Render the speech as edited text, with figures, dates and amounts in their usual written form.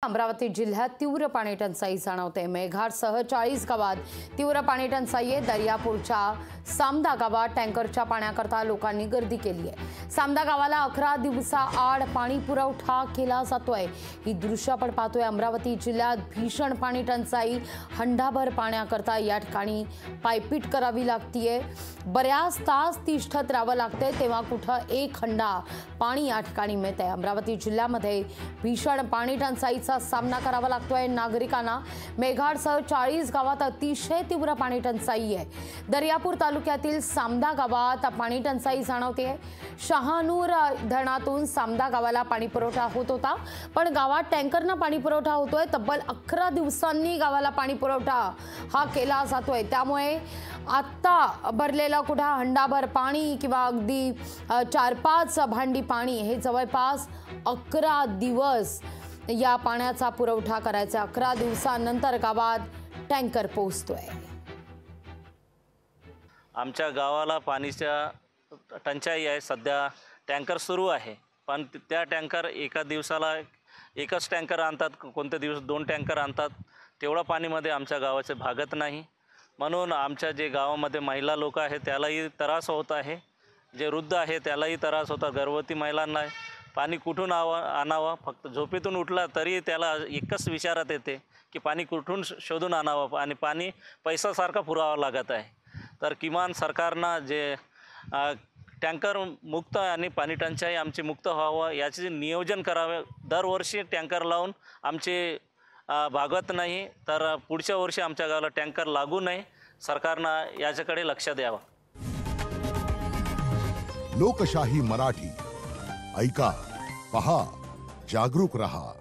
अमरावती जिल्ह्यात तीव्र पाणी टंचाई जाणवते। मेघाडसह 40 गावात तीव्र पाणी टंचाई आहे। दर्यापूरच्या सामदा गावात टँकरच्या पाण्याकरता लोकांनी गर्दी केली आहे। सामदा गावाला 11 दिवसाआड पाणी पुरवठा केला जातोय। ही दृश्य आपण पाहतोय। अमरावती जिल्ह्यात भीषण पाणी टंचाई, हंडाभर पाण्याकरता या ठिकाणी पायपीट करावी लागतीये। बऱ्याच तास तिष्ठत राहावं लागतंय, तेव्हा कुठं एक हंडा पाणी या ठिकाणी मिळतंय। अमरावती जिल्ह्यामध्ये भीषण पाणी टंचाईचा सामना करावा लागतोय नागरिकांना। मेघाडसह 40 गावात अतिशय तीव्र पाणी टंचाई आहे। दर्यापूर तालुक्यातील सामदा गावात पाणी टंचाई जाणवते। शहानूर धरणातून सामदा गावाला पाणी पुरवठा होत होता, पण गावात टँकरनं पाणी पुरवठा होतोय। तब्बल 11 दिवसांनी गावाला पाणी पुरवठा हा केला जातोय। त्यामुळे आता भरलेला कुठा हंडाभर पाणी किंवा अगदी 4-5 भांडी पाणी हे जवळपास 11 दिवस या पाण्याचा पुरवठा करायचा। 11 दिवसांनंतर गावात टँकर पोहोचतोय। आमच्या गावाला पाणीच्या टंचाई आहे। सध्या टँकर सुरू आहे, पण त्या टँकर एका दिवसाला एकच टँकर आणतात, कोणते दिवस 2 टँकर आणतात। तेवढा पाणीमध्ये आमच्या गावाचे भागत नाही, म्हणून आमच्या जे गावामध्ये महिला लोक आहेत त्यालाही त्रास होत आहे। जे वृद्ध आहे त्यालाही त्रास होता। गर्भवती महिलांना पाणी कुठून आणावं, फक्त झोपेतून उठला तरी त्याला एकच विचारात येते की पाणी कुठून शोधून आणावं, आणि पाणी पैसासारखा पुरावा लागत आहे। तर किमान सरकारनं जे टँकर मुक्त आणि पाणी टंचाई आमची मुक्त व्हावं याचे नियोजन करावे। दरवर्षी टँकर लावून आमचे भागत नाही, तर पुढच्या वर्षी आमच्या गावाला टँकर लागू नये। सरकारनं याच्याकडे लक्ष द्यावं। लोकशाही मराठी ऐका, पहा, जागरूक रहा।